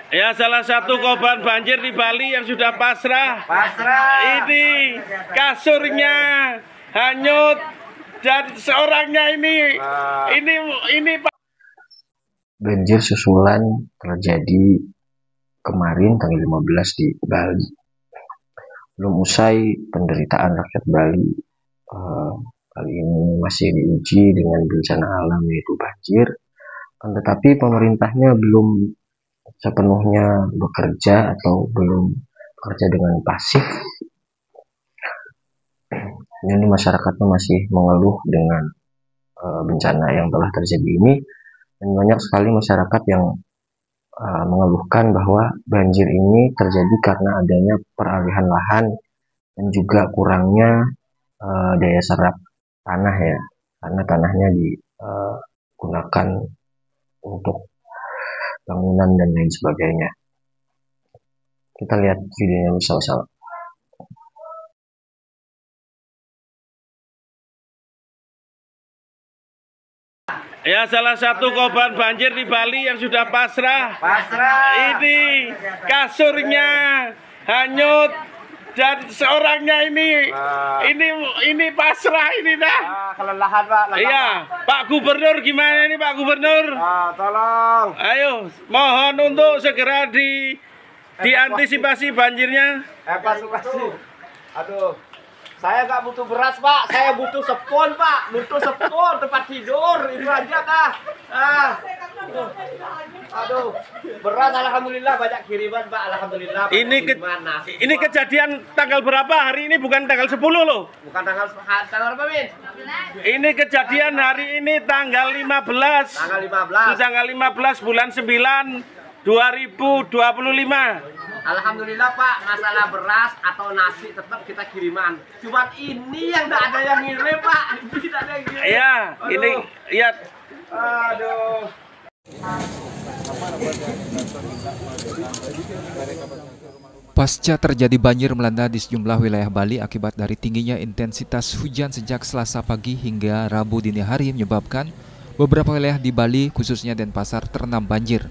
Ya, salah satu korban banjir di Bali yang sudah pasrah. Ini kasurnya hanyut dan seorangnya ini Pak. Banjir susulan terjadi kemarin tanggal 15 di Bali. Belum usai penderitaan rakyat Bali. Kali ini masih diuji dengan bencana alam yaitu banjir. Tetapi pemerintahnya belum sepenuhnya bekerja atau belum bekerja dengan pasif. Ini masyarakatnya masih mengeluh dengan bencana yang telah terjadi ini, dan banyak sekali masyarakat yang mengeluhkan bahwa banjir ini terjadi karena adanya peralihan lahan dan juga kurangnya daya serap tanah ya, karena tanahnya digunakan untuk bangunan dan lain sebagainya. Kita lihat videonya bersama-sama. Ya, salah satu korban banjir di Bali yang sudah pasrah. Ini kasurnya hanyut dan seorangnya ini pasrah ini dah. Kelelahan Pak. Iya, Pak Gubernur gimana ini Pak Gubernur? Tolong. Ayo, mohon untuk segera diantisipasi banjirnya. Evakuasi. Aduh. Saya nggak butuh beras Pak, saya butuh spon Pak, butuh spon tempat tidur itu aja dah. Aduh, beras alhamdulillah banyak kiriman Pak, alhamdulillah. Ini kejadian tanggal berapa? Hari ini bukan tanggal 10 loh. Bukan tanggal berapa Min? Ini kejadian hari ini tanggal 15. Tanggal 15. Tanggal 15 bulan 9 2025. Alhamdulillah Pak, masalah beras atau nasi tetap kita kiriman. Cuman ini yang tidak ada yang ngirim Pak. Tidak ada yang ngirim. Iya, ini ya. Aduh. Pasca terjadi banjir melanda di sejumlah wilayah Bali akibat dari tingginya intensitas hujan sejak Selasa pagi hingga Rabu dini hari menyebabkan beberapa wilayah di Bali khususnya Denpasar terendam banjir.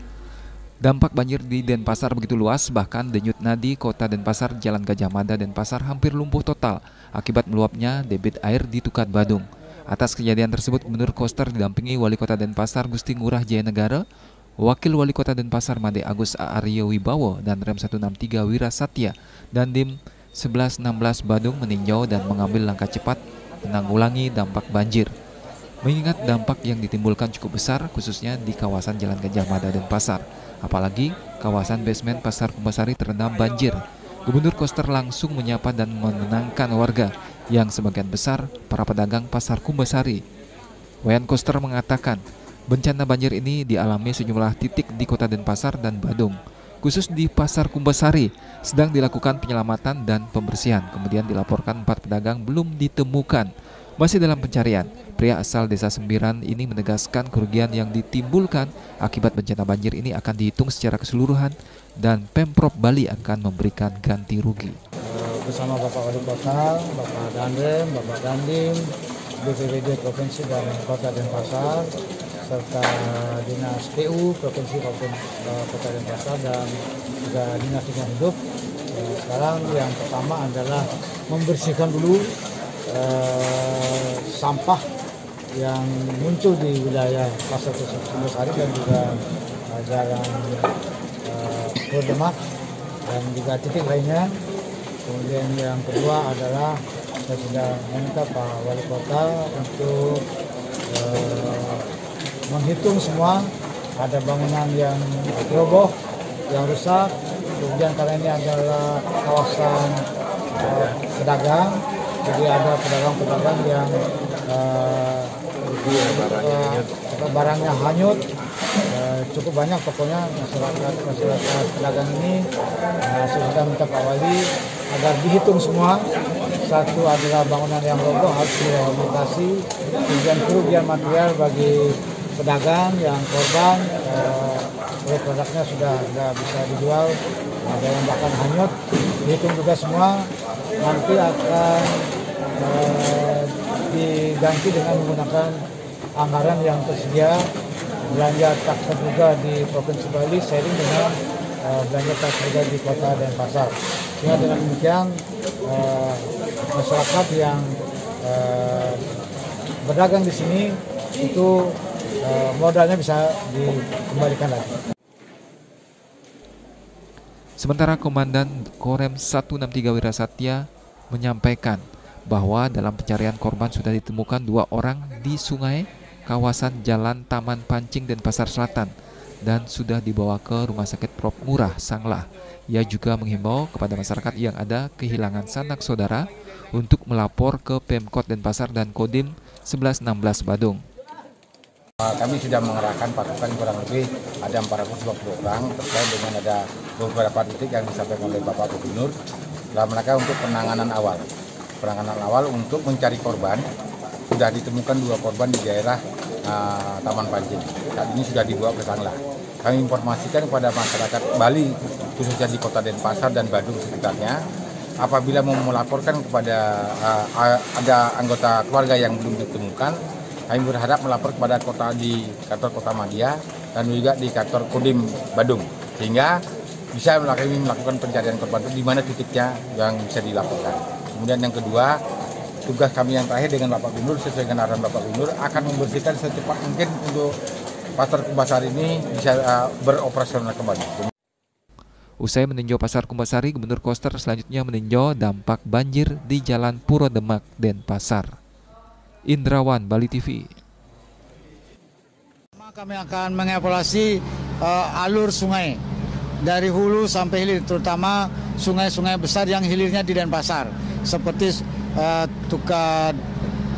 Dampak banjir di Denpasar begitu luas, bahkan denyut nadi kota Denpasar, Jalan Gajah Mada, Denpasar hampir lumpuh total akibat meluapnya debit air di Tukat Badung. Atas kejadian tersebut, Gubernur Koster didampingi Wali Kota Denpasar Gusti Ngurah Jayanegara, Wakil Wali Kota Denpasar Made Agus Aryo Wibowo, dan Rem 163 Wira Satya dan Dim 1116 Badung meninjau dan mengambil langkah cepat menanggulangi dampak banjir. Mengingat dampak yang ditimbulkan cukup besar, khususnya di kawasan Jalan Gajah Mada Denpasar. Apalagi kawasan basement Pasar Kumbasari terendam banjir. Gubernur Koster langsung menyapa dan menenangkan warga yang sebagian besar para pedagang Pasar Kumbasari. Wayan Koster mengatakan bencana banjir ini dialami sejumlah titik di kota Denpasar dan Badung. Khusus di Pasar Kumbasari sedang dilakukan penyelamatan dan pembersihan. Kemudian dilaporkan 4 pedagang belum ditemukan, masih dalam pencarian. Pria asal Desa Sembiran ini menegaskan kerugian yang ditimbulkan akibat bencana banjir ini akan dihitung secara keseluruhan dan Pemprov Bali akan memberikan ganti rugi. Bersama Bapak Wali Kota, Bapak Dandim, Bapak Dandim, BPBD Provinsi dan Kota Denpasar, serta Dinas PU Provinsi Kota Denpasar dan juga Dinas Lingkungan Hidup. Sekarang yang pertama adalah membersihkan dulu sampah yang muncul di wilayah Pasar Kumbasari dan juga Jalan Kurdemak dan juga titik lainnya. Kemudian yang kedua adalah saya sudah meminta Pak Wali Kota untuk menghitung semua ada bangunan yang roboh, yang rusak. Kemudian karena ini adalah kawasan pedagang, jadi ada pedagang-pedagang yang barangnya hanyut, cukup banyak pokoknya masyarakat pedagang ini. Saya sudah minta Pak Wali agar dihitung semua. Satu adalah bangunan yang roboh harus direhabilitasi, kemudian kerugian material bagi pedagang yang korban, produknya sudah tidak bisa dijual, ada yang bahkan hanyut, dihitung juga semua. Nanti akan diganti dengan menggunakan anggaran yang tersedia, belanja tak terduga di Provinsi Bali, sharing dengan belanja tak terjadi di kota Denpasar. Sehingga dengan demikian masyarakat yang berdagang di sini itu modalnya bisa dikembalikan lagi. Sementara Komandan Korem 163 Wirasatya menyampaikan bahwa dalam pencarian korban sudah ditemukan 2 orang di sungai kawasan Jalan Taman Pancing Denpasar Selatan dan sudah dibawa ke Rumah Sakit Prof. Murah Sanglah. Ia juga menghimbau kepada masyarakat yang ada kehilangan sanak saudara untuk melapor ke Pemkot Denpasar dan Kodim 1116 Badung. Kami sudah mengerahkan pasukan kurang lebih ada 420 orang terkait dengan ada beberapa titik yang disampaikan oleh Bapak Gubernur dalam rangka untuk penanganan awal. Penanganan awal untuk mencari korban, sudah ditemukan 2 korban di daerah Taman Pancing. Saat ini sudah dibawa ke Sanglah. Kami informasikan kepada masyarakat Bali, khususnya di Kota Denpasar dan Badung sekitarnya, apabila mau melaporkan kepada ada anggota keluarga yang belum ditemukan, kami berharap melapor kepada kota di kantor Kota Madia dan juga di kantor Kodim Badung, sehingga bisa melakukan pencarian korban di mana titiknya yang bisa dilaporkan. Kemudian yang kedua, tugas kami yang terakhir dengan Bapak Gubernur sesuai dengan arahan Bapak Gubernur akan membersihkan secepat mungkin untuk Pasar Kumbasari ini bisa beroperasional kembali. Usai meninjau Pasar Kumbasari, Gubernur Koster selanjutnya meninjau dampak banjir di Jalan Puro Demak, Denpasar. Indrawan, Bali TV. Kami akan mengevaluasi alur sungai dari hulu sampai hilir, terutama sungai-sungai besar yang hilirnya di Denpasar, seperti Tuka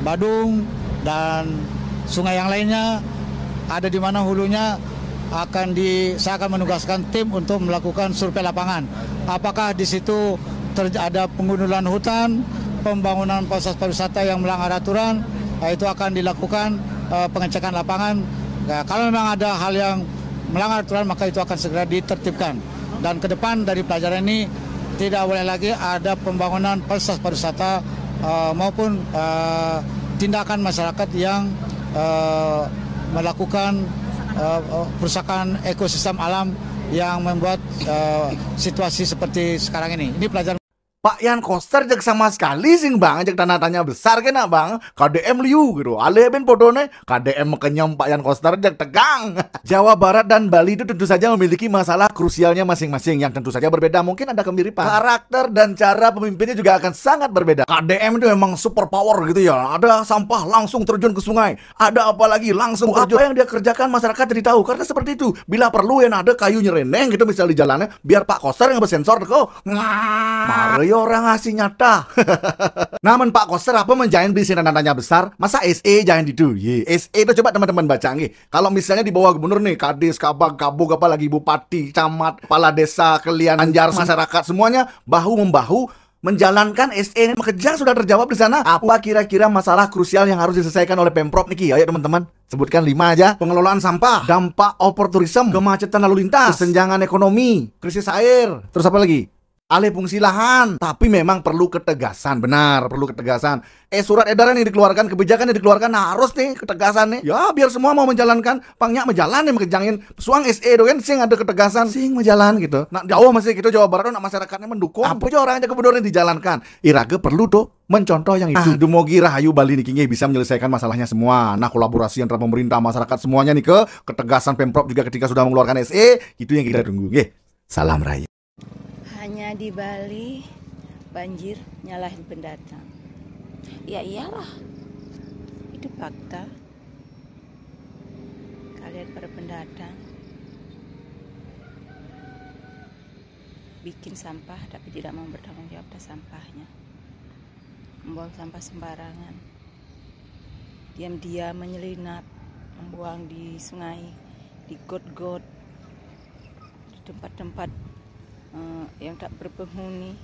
Badung dan sungai yang lainnya. Ada di mana hulunya saya akan menugaskan tim untuk melakukan survei lapangan. Apakah di situ ada pengundulan hutan, pembangunan fasilitas pariwisata yang melanggar aturan, itu akan dilakukan pengecekan lapangan. Nah, kalau memang ada hal yang melanggar aturan, maka itu akan segera ditertibkan. Dan ke depan dari pelajaran ini tidak boleh lagi ada pembangunan fasilitas pariwisata maupun tindakan masyarakat yang melakukan perusakan ekosistem alam yang membuat situasi seperti sekarang ini. Ini pelajaran. Pak Yan Koster jek sama sekali sing bang, jek tanya besar kena bang, KDM liu gitu, ale ben podone, KDM kenyam Pak Yan Koster jek tegang. Jawa Barat dan Bali itu tentu saja memiliki masalah krusialnya masing-masing yang tentu saja berbeda, mungkin ada kemiripan. Karakter dan cara pemimpinnya juga akan sangat berbeda. KDM itu memang super power gitu ya, ada sampah langsung terjun ke sungai, ada apa lagi langsung terjun. Apa yang dia kerjakan masyarakat jadi tahu, karena seperti itu, bila perlu yang ada kayu nyereneng gitu misal di jalannya, biar Pak Koster yang bersensor kok. Mari orang ngasih nyata. Namun Pak Koster apa menjain bisnis dananya besar? Masa SE jangan itu? SE itu coba teman-teman baca nih. Kalau misalnya di bawah gubernur nih, Kades, Kabag, Kabug, apalagi bupati, camat, kepala desa, kalian, anjar, masyarakat semuanya bahu-membahu menjalankan SE. Kejar sudah terjawab di sana. Apa kira-kira masalah krusial yang harus diselesaikan oleh Pemprov niki? Ayo teman-teman, sebutkan 5 aja. Pengelolaan sampah, dampak overtourism, kemacetan lalu lintas, kesenjangan ekonomi, krisis air, terus apa lagi? Alih fungsi lahan. Tapi memang perlu ketegasan, benar, perlu ketegasan. Surat edaran yang dikeluarkan, kebijakan yang dikeluarkan harus nih ketegasan nih. Ya biar semua mau menjalankan, pangnya menjalan nih mengejangin suang SE do kan sing ada ketegasan, sing menjalan gitu. Nah, jauh masih gitu Jawa Barat nak masyarakatnya mendukung. Apa aja orang aja gubernur yang dijalankan. Irage perlu tuh mencontoh yang itu. Dumogi Rahayu Bali niki bisa menyelesaikan masalahnya semua. Nah, kolaborasi antara pemerintah, masyarakat semuanya nih ke ketegasan Pemprov juga ketika sudah mengeluarkan SE, itu yang kita tunggu. Salam raya. Hanya di Bali banjir nyalahin pendatang. Ya iyalah, itu fakta. Kalian para pendatang bikin sampah tapi tidak mau bertanggung jawab atas sampahnya, membuang sampah sembarangan, diam-diam menyelinap, membuang di sungai, di got-got, di tempat-tempat yang tak berpenghuni.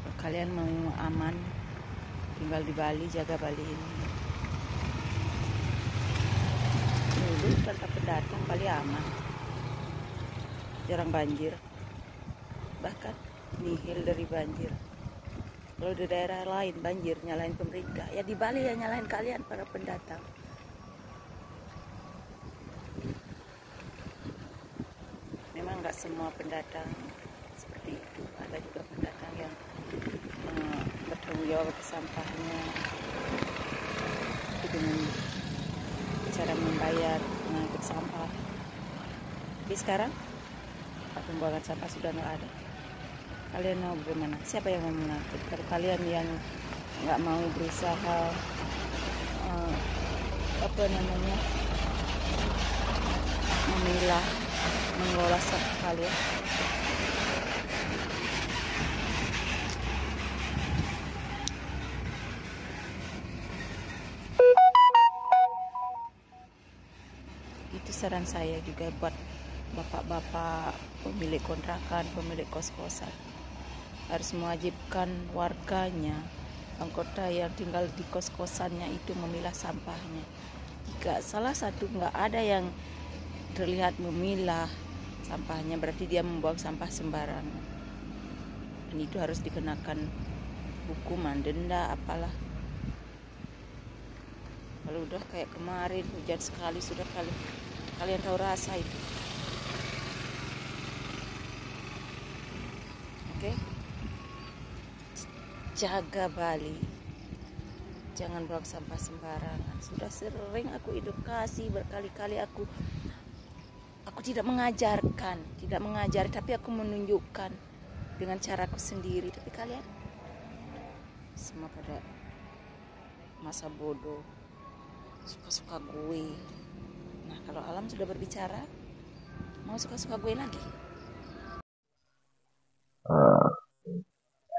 Kalau kalian mau aman tinggal di Bali, jaga Bali ini. Dulu tempat pendatang Bali aman, jarang banjir, bahkan nihil dari banjir. Kalau di daerah lain banjir nyalain pemerintah, ya di Bali ya nyalain kalian para pendatang. semua pendatang seperti itu. Ada juga pendatang yang bertanggung jawab atas sampahnya dengan cara membayar mengangkut sampah. Tapi sekarang pembuangan sampah sudah nggak ada. Kalian mau bagaimana? Siapa yang mau mengangkut? Kalau kalian yang nggak mau berusaha memilah, mengelola sampah kalian, itu saran saya juga buat bapak-bapak pemilik kontrakan, pemilik kos-kosan, harus mewajibkan warganya, anggota yang tinggal di kos-kosannya itu memilah sampahnya. Jika salah satu nggak ada yang terlihat memilah sampahnya, berarti dia membuang sampah sembarangan, dan itu harus dikenakan hukuman, denda, apalah. Kalau udah kayak kemarin hujan sekali, sudah kalian tahu rasa itu. Oke? Jaga Bali, jangan buang sampah sembarangan. Sudah sering aku edukasi, berkali-kali aku tidak mengajarkan, tidak mengajari, tapi aku menunjukkan dengan caraku sendiri. Tapi kalian semua pada masa bodoh, suka-suka gue. Nah, kalau alam sudah berbicara, mau suka-suka gue lagi?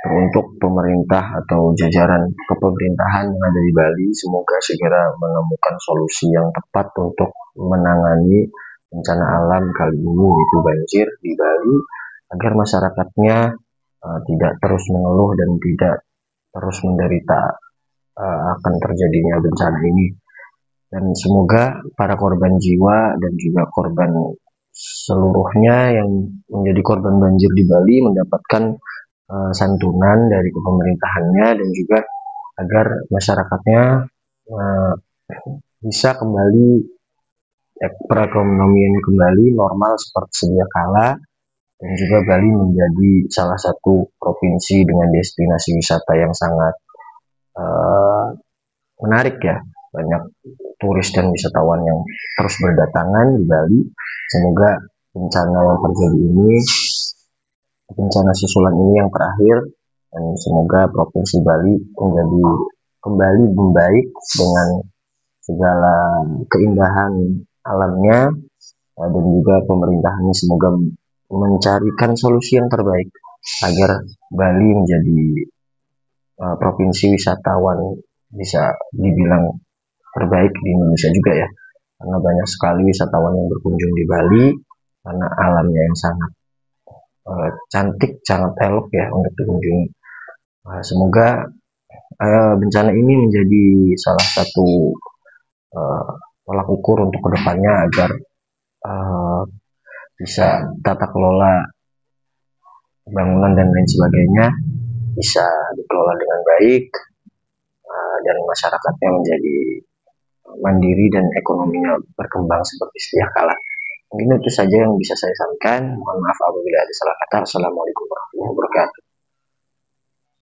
Untuk pemerintah atau jajaran kepemerintahan yang ada di Bali, semoga segera menemukan solusi yang tepat untuk menangani bencana alam kali ini, yaitu banjir di Bali, agar masyarakatnya tidak terus mengeluh dan tidak terus menderita akan terjadinya bencana ini. Dan semoga para korban jiwa dan juga korban seluruhnya yang menjadi korban banjir di Bali mendapatkan santunan dari pemerintahannya, dan juga agar masyarakatnya bisa kembali perekonomiannya kembali normal seperti sedia kala, dan juga Bali menjadi salah satu provinsi dengan destinasi wisata yang sangat menarik ya, banyak turis dan wisatawan yang terus berdatangan di Bali. Semoga bencana yang terjadi ini, bencana susulan ini yang terakhir, dan semoga Provinsi Bali menjadi kembali membaik dengan segala keindahan alamnya, dan juga pemerintahannya semoga mencarikan solusi yang terbaik agar Bali menjadi provinsi wisatawan bisa dibilang terbaik di Indonesia juga ya, karena banyak sekali wisatawan yang berkunjung di Bali karena alamnya yang sangat cantik, sangat elok ya untuk dikunjungi. Semoga bencana ini menjadi salah satu tolak ukur untuk kedepannya agar bisa tata kelola bangunan dan lain sebagainya bisa dikelola dengan baik, dan masyarakatnya menjadi mandiri dan ekonominya berkembang seperti sedia kala. Mungkin itu saja yang bisa saya sampaikan. Mohon maaf apabila ada salah kata. Assalamualaikum warahmatullahi wabarakatuh.